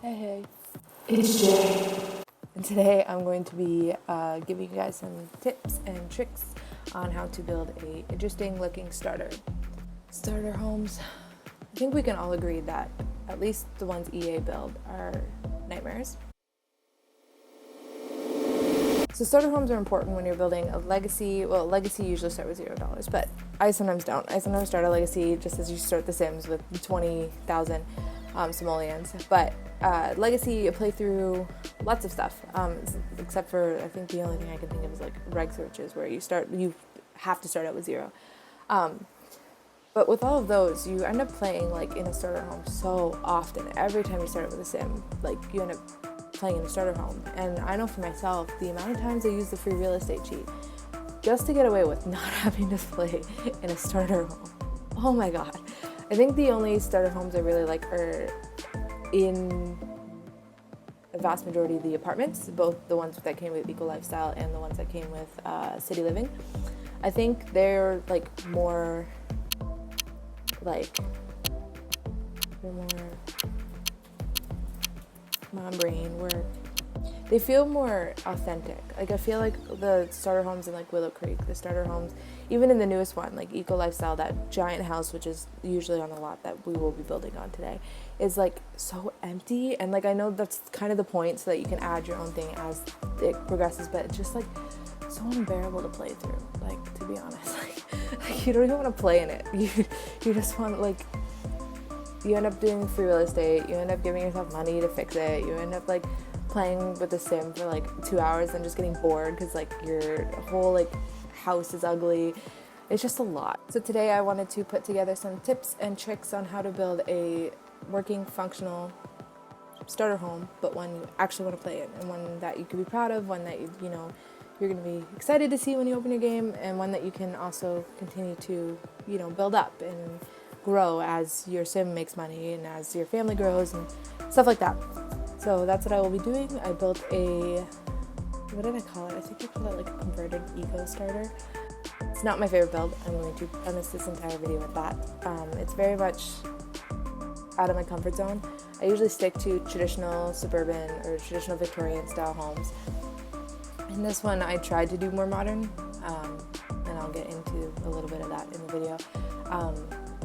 Hey, it's Jay. And today I'm going to be giving you guys some tips and tricks on how to build a interesting looking starter homes. I think we can all agree that at least the ones EA build are nightmares. So starter homes are important when you're building a legacy. Well, legacy usually start with $0, but I sometimes don't. I sometimes start a legacy just as you start The Sims with 20,000 simoleons. But legacy, you play through lots of stuff, except for I think the only thing I can think of is like reg searches, where you have to start out with 0. But with all of those, you end up playing like in a starter home so often. Every time you start out with a sim, like you end up playing in a starter home. And I know for myself, the amount of times I use the free real estate cheat just to get away with not having to play in a starter home. Oh my god. I think the only starter homes I really like are in a vast majority of the apartments, both the ones that came with Eco Lifestyle and the ones that came with City Living. I think they're more my brain work. They feel more authentic. Like I feel like the starter homes in like Willow Creek, the starter homes, even in the newest one, like Eco Lifestyle, that giant house, which is usually on the lot that we will be building on today, is like so empty. And like I know that's kind of the point, so that you can add your own thing as it progresses, but it's just like so unbearable to play through. Like, to be honest, like you don't even want to play in it. You just want like. You end up doing free real estate, you end up giving yourself money to fix it, you end up like playing with the sim for like 2 hours and just getting bored because like your whole like house is ugly. It's just a lot. So today I wanted to put together some tips and tricks on how to build a working, functional starter home, but one you actually want to play in, and one that you can be proud of, one that you're going to be excited to see when you open your game, and one that you can also continue to build up and grow as your sim makes money and as your family grows and stuff like that. So that's what I will be doing. I built what did I call it? I think I called it like a converted eco starter. It's not my favorite build. I'm going to premise this entire video with that. It's very much out of my comfort zone. I usually stick to traditional suburban or traditional Victorian style homes. In this one I tried to do more modern, and I'll get into a little bit of that in the video.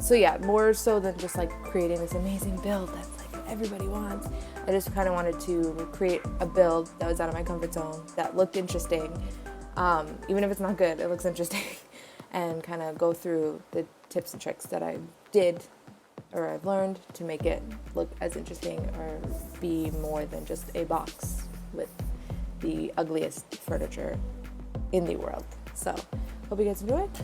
So yeah, more so than just like creating this amazing build that's like what everybody wants. I just kind of wanted to create a build that was out of my comfort zone, that looked interesting. Even if it's not good, it looks interesting. And kind of go through the tips and tricks that I did or I've learned to make it look as interesting or be more than just a box with the ugliest furniture in the world. So hope you guys enjoy it.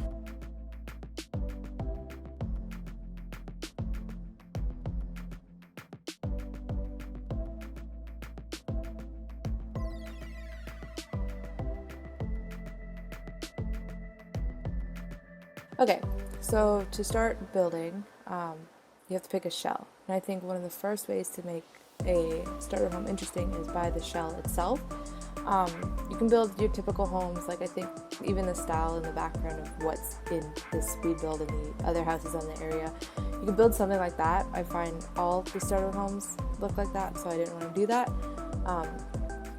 Okay, so to start building, you have to pick a shell. And I think one of the first ways to make a starter home interesting is by the shell itself. You can build your typical homes, like I think even the style and the background of what's in this speed build and the other houses in the area. You can build something like that. I find all the starter homes look like that, so I didn't want to do that.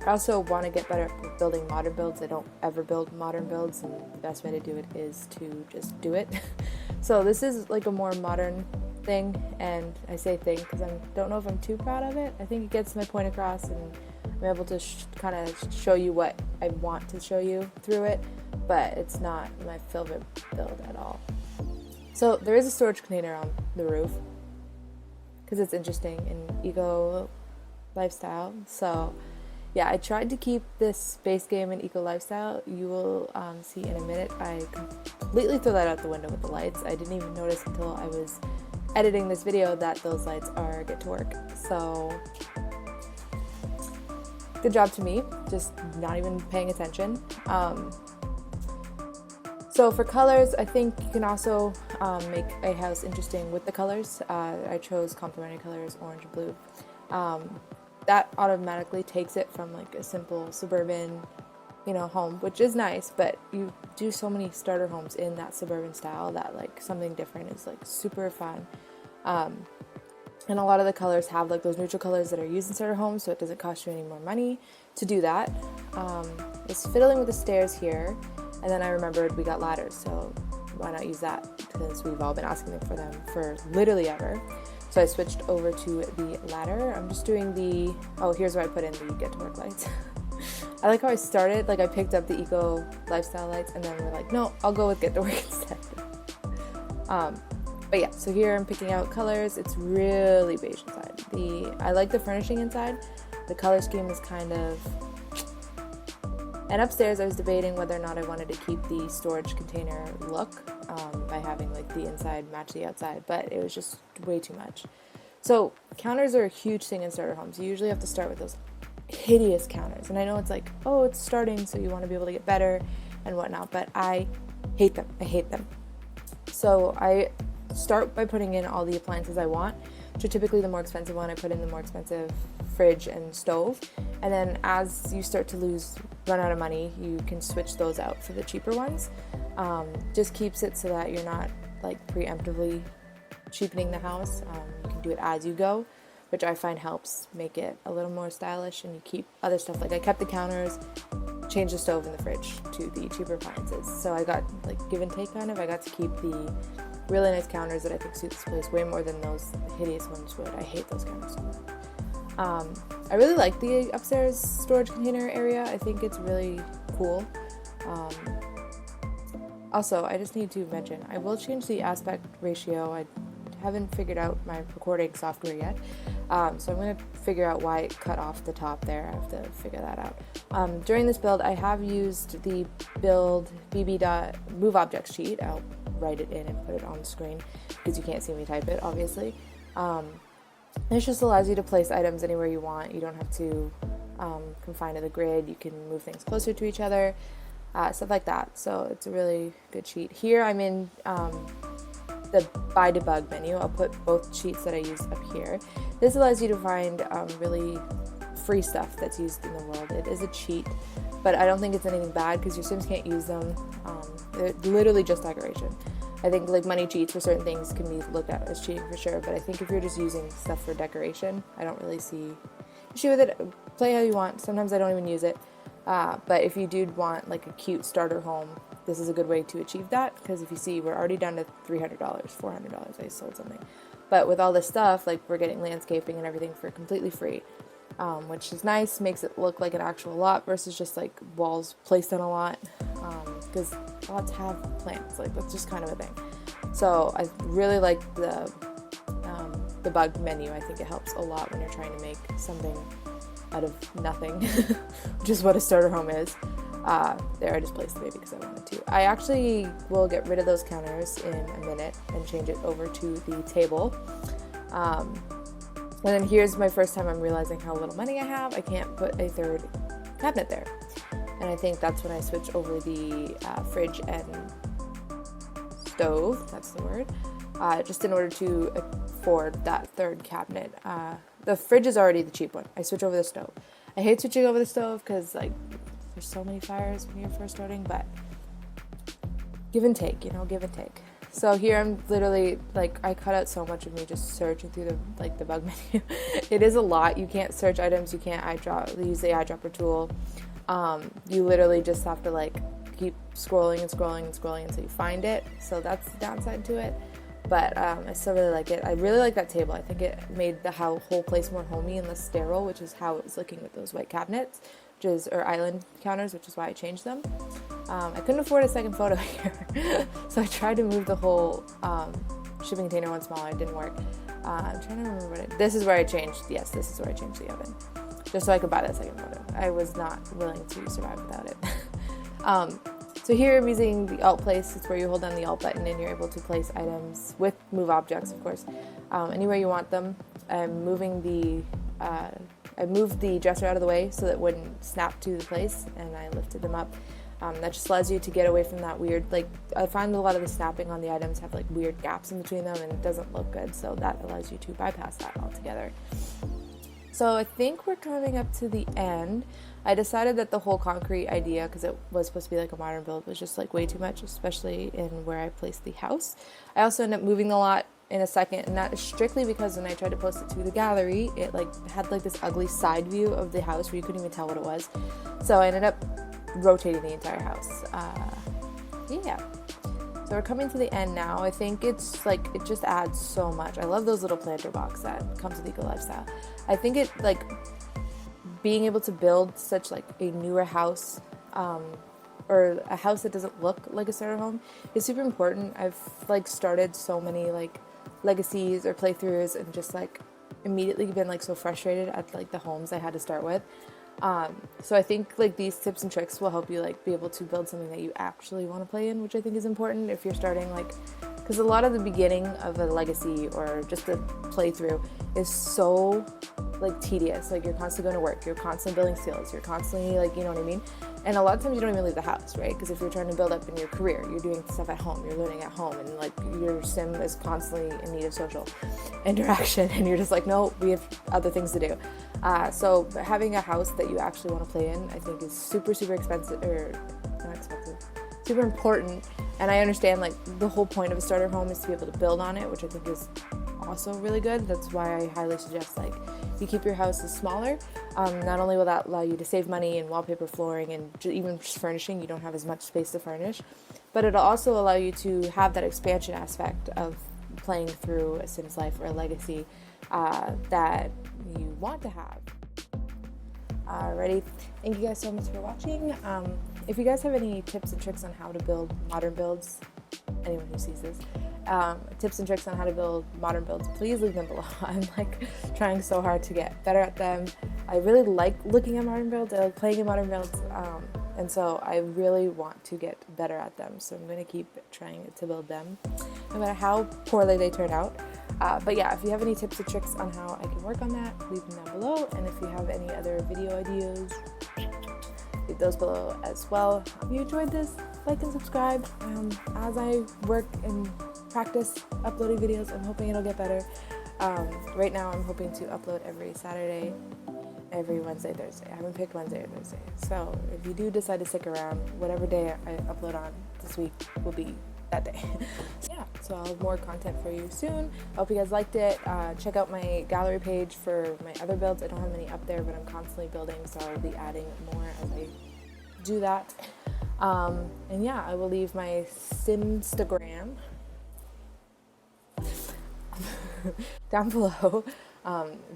I also want to get better at building modern builds. I don't ever build modern builds, and the best way to do it is to just do it. So this is like a more modern thing, and I say thing because I don't know if I'm too proud of it. I think it gets my point across, and I'm able to kind of show you what I want to show you through it, but it's not my favorite build at all. So there is a storage container on the roof because it's interesting in Eco Lifestyle. So yeah, I tried to keep this base game in Eco Lifestyle. You will see in a minute I completely threw that out the window with the lights. I didn't even notice until I was editing this video that those lights get to work. So good job to me, just not even paying attention. So for colors, I think you can also make a house interesting with the colors. I chose complementary colors, orange and blue. That automatically takes it from like a simple suburban, home, which is nice, but you do so many starter homes in that suburban style that like something different is like super fun. And a lot of the colors have like those neutral colors that are used in starter homes, so it doesn't cost you any more money to do that. Was fiddling with the stairs here, and then I remembered we got ladders, so why not use that, because we've all been asking for them for literally ever. So I switched over to the ladder. I'm just doing here's where I put in the Get to Work lights. I like how I started, like I picked up the Eco Lifestyle lights, and then we're like, no, I'll go with Get to Work instead. But yeah, so here I'm picking out colors. It's really beige inside. I like the furnishing inside. The color scheme is kind of... And upstairs I was debating whether or not I wanted to keep the storage container look by having like the inside match the outside, but it was just way too much. So counters are a huge thing in starter homes. You usually have to start with those hideous counters. And I know it's like, oh, it's starting, so you want to be able to get better and whatnot, but I hate them. I hate them. So I start by putting in all the appliances I want. So typically the more expensive one, I put in the more expensive fridge and stove. And then as you start to run out of money, you can switch those out for the cheaper ones. Just keeps it so that you're not like preemptively cheapening the house. You can do it as you go, which I find helps make it a little more stylish, and you keep other stuff. Like I kept the counters, changed the stove and the fridge to the cheaper appliances. So I got like give and take kind of. I got to keep the really nice counters that I think suit this place way more than those hideous ones would. I hate those counters so much. I really like the upstairs storage container area. I think it's really cool. Also, I just need to mention, I will change the aspect ratio. I haven't figured out my recording software yet. So I'm going to figure out why it cut off the top there. I have to figure that out. During this build, I have used the build bb.move objects sheet. I'll write it in and put it on the screen because you can't see me type it, obviously. This just allows you to place items anywhere you want. You don't have to confine to the grid. You can move things closer to each other, stuff like that. So it's a really good sheet. Here I'm in the by debug menu. I'll put both sheets that I use up here. This allows you to find really free stuff that's used in the world. It is a cheat, but I don't think it's anything bad because your Sims can't use them. They're literally just decoration. I think like money cheats for certain things can be looked at as cheating for sure, but I think if you're just using stuff for decoration, I don't really see issue with it. Play how you want. Sometimes I don't even use it. But if you do want like a cute starter home, this is a good way to achieve that, because if you see, we're already down to $300, $400. I sold something. But with all this stuff, like we're getting landscaping and everything for completely free, which is nice, makes it look like an actual lot versus just like walls placed on a lot, because lots have plants, like that's just kind of a thing. So I really like the bug menu. I think it helps a lot when you're trying to make something out of nothing, which is what a starter home is. There, I just placed the baby because I wanted to. I actually will get rid of those counters in a minute and change it over to the table. And then here's my first time I'm realizing how little money I have. I can't put a third cabinet there. And I think that's when I switch over the fridge and stove, that's the word, just in order to afford that third cabinet. The fridge is already the cheap one. I switch over the stove. I hate switching over the stove because like there's so many fires when you're first starting, but give and take, give and take. So here I'm literally like, I cut out so much of me just searching through the bug menu. It is a lot. You can't search items. You can't use the eyedropper tool. You literally just have to like keep scrolling and scrolling and scrolling until you find it. So that's the downside to it. But I still really like it. I really like that table. I think it made the whole place more homey and less sterile, which is how it was looking with those white cabinets, or island counters, which is why I changed them. I couldn't afford a second photo here, so I tried to move the whole shipping container one smaller. It didn't work. I'm trying to remember this is where I changed. Yes, this is where I changed the oven, just so I could buy that second photo. I was not willing to survive without it. So here I'm using the Alt place. It's where you hold down the Alt button and you're able to place items with move objects, of course, anywhere you want them. I'm moving the I moved the dresser out of the way so that it wouldn't snap to the place, and I lifted them up. That just allows you to get away from that weird, like, I find a lot of the snapping on the items have like weird gaps in between them and it doesn't look good, so that allows you to bypass that altogether. So I think we're coming up to the end. I decided that the whole concrete idea, because it was supposed to be like a modern build, was just like way too much, especially in where I placed the house. I also ended up moving the lot in a second, and that is strictly because when I tried to post it to the gallery, it like had like this ugly side view of the house where you couldn't even tell what it was. So I ended up rotating the entire house. Yeah. So we're coming to the end now. I think it's like, it just adds so much. I love those little planter box that comes with Eco Lifestyle. I think it like being able to build such like a newer house, or a house that doesn't look like a starter home is super important. I've like started so many like legacies or playthroughs and just like immediately been like so frustrated at like the homes I had to start with. So I think like these tips and tricks will help you like be able to build something that you actually want to play in, which I think is important if you're starting, like, because a lot of the beginning of a legacy or just a playthrough is so like tedious. Like you're constantly going to work, you're constantly building skills, you're constantly like, you know what I mean? And a lot of times you don't even leave the house, right? Because if you're trying to build up in your career, you're doing stuff at home, you're learning at home, and like your sim is constantly in need of social interaction, and you're just like, no, we have other things to do. So having a house that you actually want to play in, I think is super, super expensive, or not expensive, super important. And I understand like the whole point of a starter home is to be able to build on it, which I think is also really good. That's why I highly suggest like you keep your houses smaller. Not only will that allow you to save money in wallpaper, flooring, and even just furnishing, you don't have as much space to furnish, but it'll also allow you to have that expansion aspect of playing through a Sims life or a legacy that you want to have. Alrighty, thank you guys so much for watching. If you guys have any tips and tricks on how to build modern builds, anyone who sees this, tips and tricks on how to build modern builds, please leave them below. I'm like trying so hard to get better at them. I really like looking at modern builds, I like playing in modern builds, and so I really want to get better at them. So I'm going to keep trying to build them, no matter how poorly they turn out. But yeah, if you have any tips or tricks on how I can work on that, leave them down below. And if you have any other video ideas, leave those below as well. If you enjoyed this, like and subscribe. As I work and practice uploading videos, I'm hoping it'll get better. Right now I'm hoping to upload every Saturday, every Wednesday, Thursday. I haven't picked Wednesday or Thursday. So if you do decide to stick around, whatever day I upload on this week will be that day. Yeah, so I'll have more content for you soon. I hope you guys liked it. Check out my gallery page for my other builds. I don't have many up there, but I'm constantly building, so I'll be adding more as I do that. And yeah, I will leave my Simstagram down below.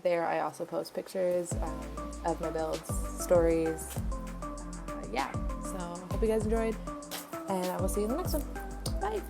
There I also post pictures of my builds, stories. Yeah, so I hope you guys enjoyed, and I will see you in the next one. Bye.